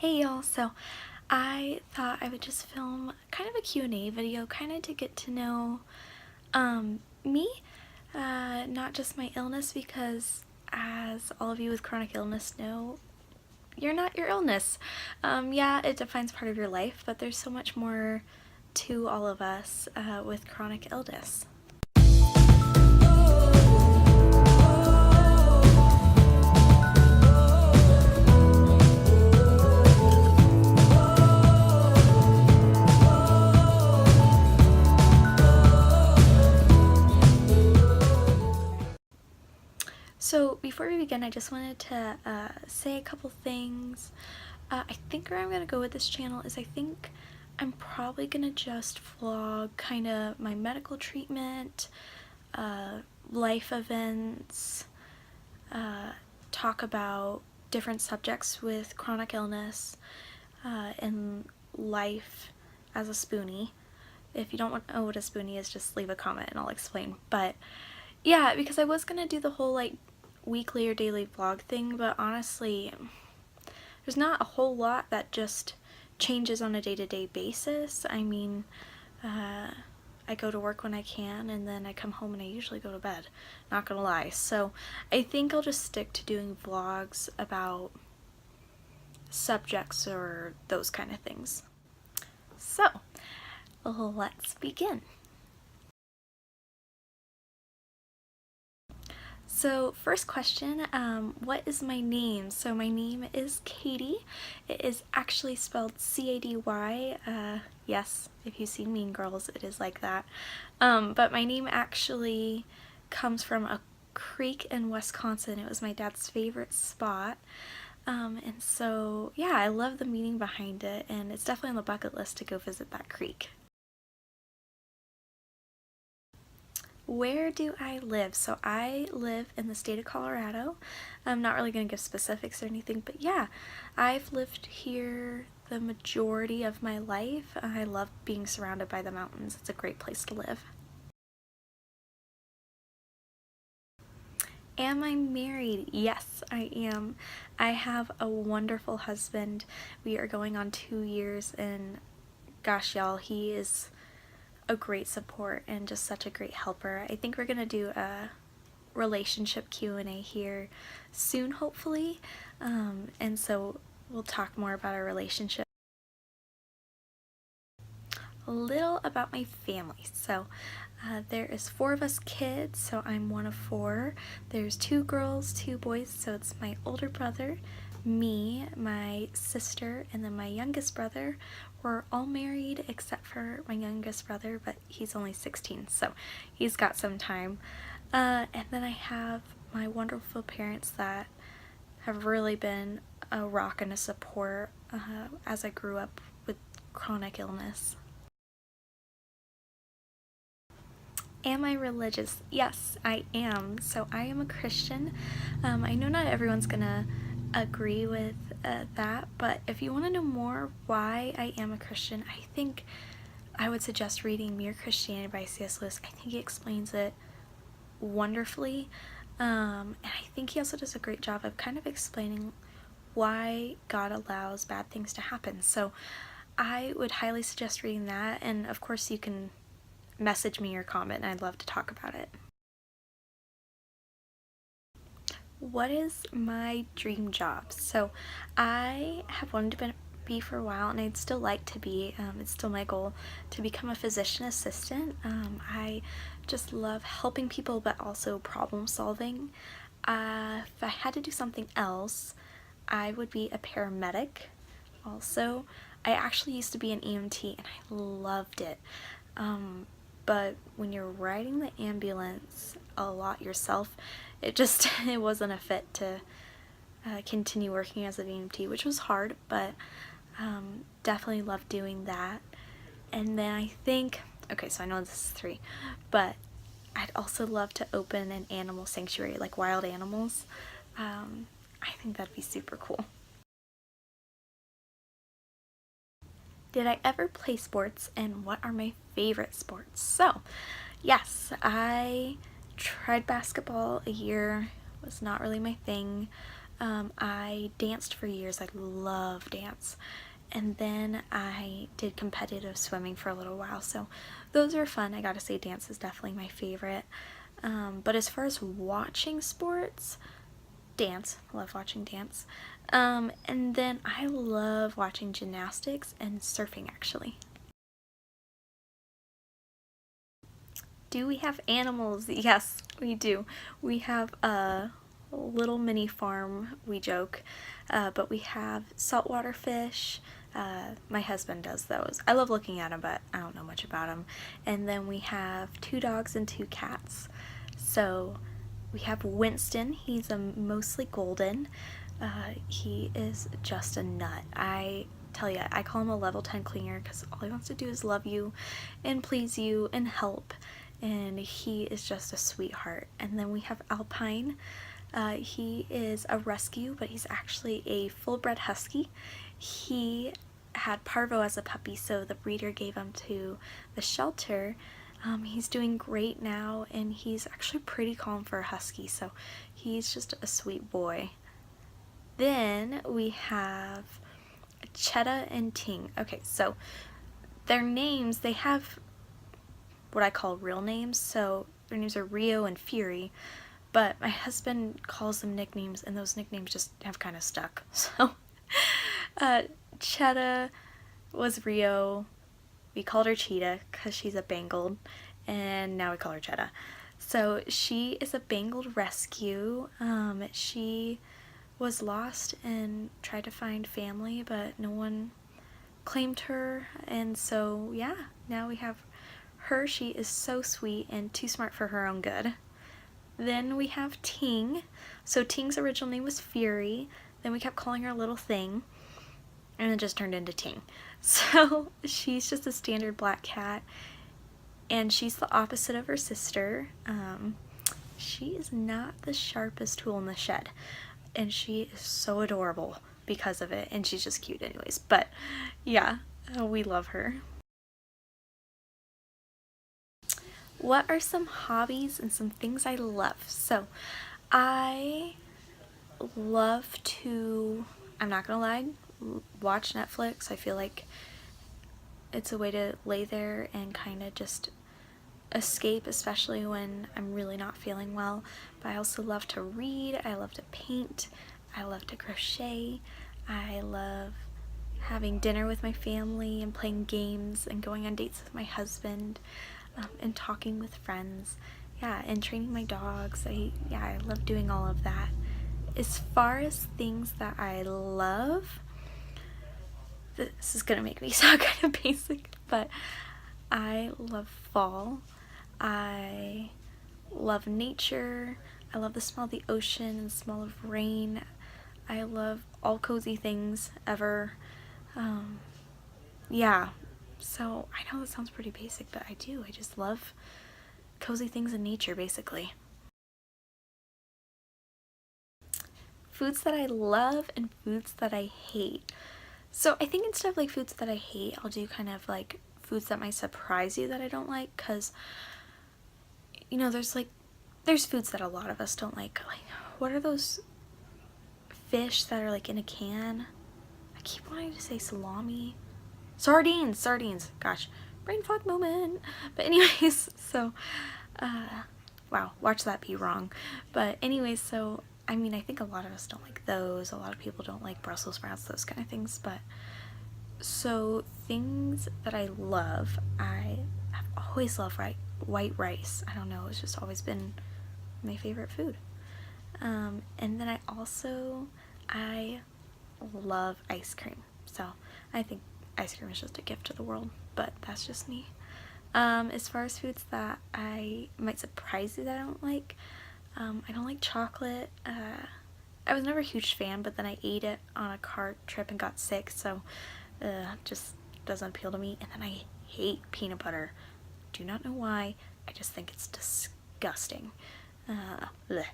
Hey y'all, so I thought I would just film kind of a Q&A video, kind of to get to know me, not just my illness, because as all of you with chronic illness know, you're not your illness. Yeah, it defines part of your life, but there's so much more to all of us with chronic illness. So before we begin, I just wanted to say a couple things. I think where I'm going to go with this channel is I think I'm probably going to just vlog kind of my medical treatment, life events, talk about different subjects with chronic illness, and life as a spoonie. If you don't want to know what a spoonie is, just leave a comment and I'll explain. But yeah, because I was going to do the whole like weekly or daily vlog thing, but honestly, there's not a whole lot that just changes on a day-to-day basis. I mean, I go to work when I can, and then I come home and I usually go to bed, not gonna lie. So I think I'll just stick to doing vlogs about subjects or those kind of things. So let's begin. So first question, what is my name? So my name is Katie. It is actually spelled C-A-D-Y. Yes, if you've seen Mean Girls, it is like that. But my name actually comes from a creek in Wisconsin. It was my dad's favorite spot. And so, yeah, I love the meaning behind it, and it's definitely on the bucket list to go visit that creek. Where do I live? So I live in the state of Colorado. I'm not really going to give specifics or anything, but yeah, I've lived here the majority of my life. I love being surrounded by the mountains. It's a great place to live. Am I married? Yes, I am. I have a wonderful husband. We are going on 2 years, and gosh, y'all, he is a great support and just such a great helper. I think we're gonna do a relationship Q&A here soon, hopefully, and so we'll talk more about our relationship. A little about my family. So there is 4 of us kids, so I'm one of 4. There's 2 girls, 2 boys, so it's my older brother, me, my sister, and then my youngest brother. We're all married except for my youngest brother, but he's only 16, so he's got some time. And then I have my wonderful parents that have really been a rock and a support as I grew up with chronic illness. Am I religious? Yes, I am. So I am a Christian. I know not everyone's gonna agree with that, but if you want to know more why I am a Christian, I think I would suggest reading Mere Christianity by C.S. Lewis. I think he explains it wonderfully, and I think he also does a great job of kind of explaining why God allows bad things to happen. So I would highly suggest reading that, and of course you can message me or comment, and I'd love to talk about it. What is my dream job? So I have wanted to be for a while, and I'd still like to be. It's still my goal to become a physician assistant. I just love helping people, but also problem solving. If I had to do something else, I would be a paramedic. Also, I actually used to be an EMT, and I loved it. But when you're riding the ambulance a lot yourself, it wasn't a fit to continue working as an EMT, which was hard, but definitely loved doing that. And then I think, okay, so I know this is 3, but I'd also love to open an animal sanctuary, like wild animals. I think that'd be super cool. Did I ever play sports, and what are my favorite sports? So, yes, I tried basketball a year. It was not really my thing. I danced for years. I love dance. And then I did competitive swimming for a little while, so those are fun. I gotta say dance is definitely my favorite. But as far as watching sports, dance. I love watching dance. And then I love watching gymnastics and surfing, actually. Do we have animals? Yes, we do. We have a little mini farm, we joke, but we have saltwater fish. My husband does those. I love looking at them, but I don't know much about them. And then we have 2 dogs and 2 cats. So we have Winston. He's a mostly golden. He is just a nut. I tell you, I call him a level 10 cleaner because all he wants to do is love you and please you and help. And he is just a sweetheart. And then we have Alpine. He is a rescue, but he's actually a full-bred husky. He had parvo as a puppy, so the breeder gave him to the shelter. He's doing great now, and he's actually pretty calm for a husky, so he's just a sweet boy. Then we have Cheetah and Ting. Okay, so their names, they have what I call real names, so their names are Rio and Fury, but my husband calls them nicknames, and those nicknames just have kind of stuck. So Cheetah was Rio. We called her Cheetah because she's a Bengal, and now we call her Cheetah. So she is a Bengal rescue. She was lost and tried to find family, but no one claimed her, and so yeah, now we have her. She is so sweet and too smart for her own good. Then we have Ting. So Ting's original name was Fury. Then we kept calling her Little Thing, and it just turned into Ting. So she's just a standard black cat, and she's the opposite of her sister. She is not the sharpest tool in the shed, and she is so adorable because of it, and she's just cute anyways. But yeah, we love her. What are some hobbies and some things I love? So I love to, I'm not gonna lie, watch Netflix. I feel like it's a way to lay there and kind of just escape, especially when I'm really not feeling well. But I also love to read, I love to paint, I love to crochet, I love having dinner with my family and playing games and going on dates with my husband, and talking with friends. Yeah, and training my dogs. I love doing all of that. As far as things that I love, this is gonna make me sound kind of basic, but I love fall. I love nature. I love the smell of the ocean and the smell of rain. I love all cozy things ever. Yeah, so I know that sounds pretty basic, but I do. I just love cozy things in nature, basically. Foods that I love and foods that I hate. So I think instead of like foods that I hate, I'll do kind of like foods that might surprise you that I don't like, because you know, there's foods that a lot of us don't like. Like, what are those fish that are like in a can? I keep wanting to say salami. Sardines. Gosh, brain fog moment. But anyways, so, wow, watch that be wrong. But anyways, so, I mean, I think a lot of us don't like those. A lot of people don't like Brussels sprouts, those kind of things. But, so, things that I love, I have always loved white rice. I don't know, it's just always been my favorite food. And then I love ice cream. So, I think ice cream is just a gift to the world, but that's just me. As far as foods that I might surprise you that I don't like, I don't like chocolate. I was never a huge fan, but then I ate it on a car trip and got sick, so just doesn't appeal to me. And then I hate peanut butter. Do not know why, I just think it's disgusting. Bleh.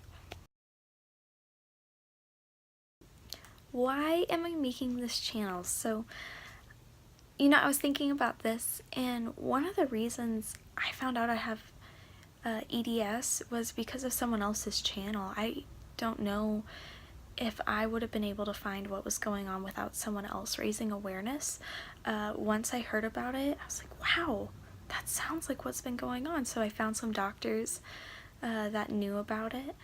Why am I making this channel? So, you know, I was thinking about this, and one of the reasons I found out I have EDS was because of someone else's channel. I don't know if I would have been able to find what was going on without someone else raising awareness. Once I heard about it, I was like, wow, that sounds like what's been going on. So I found some doctors that knew about it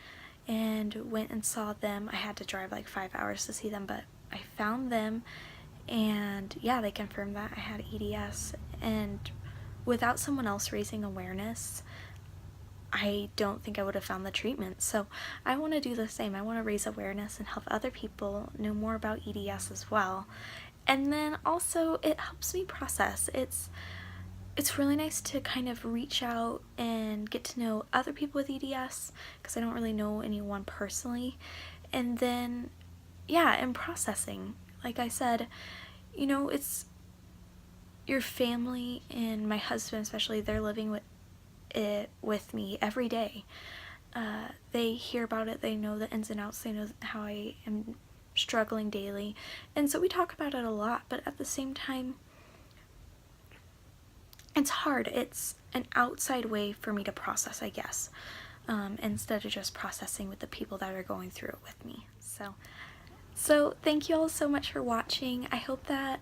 and went and saw them. I had to drive like 5 hours to see them, but I found them, and yeah, they confirmed that I had EDS. And without someone else raising awareness, I don't think I would have found the treatment. So I want to do the same. I want to raise awareness and help other people know more about EDS as well. And then also it helps me process. It's really nice to kind of reach out and get to know other people with EDS, because I don't really know anyone personally. And then, yeah, and processing. Like I said, you know, it's your family, and my husband especially, they're living with it with me every day. They hear about it, they know the ins and outs, they know how I am struggling daily, and so we talk about it a lot, but at the same time, it's hard. It's an outside way for me to process, I guess, instead of just processing with the people that are going through it with me. So thank you all so much for watching. I hope that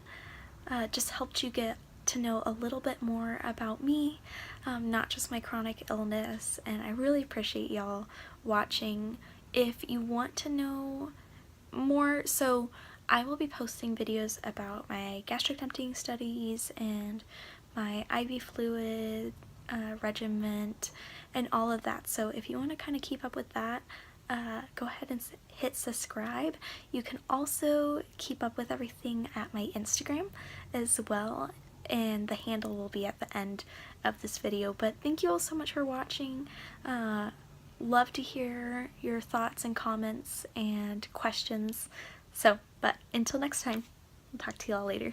just helped you get to know a little bit more about me, not just my chronic illness, and I really appreciate y'all watching. If you want to know more, so I will be posting videos about my gastric emptying studies and my IV fluid regimen and all of that. So if you want to kind of keep up with that, go ahead and hit subscribe. You can also keep up with everything at my Instagram as well, and the handle will be at the end of this video. But thank you all so much for watching. Love to hear your thoughts and comments and questions. But until next time, I'll talk to you all later.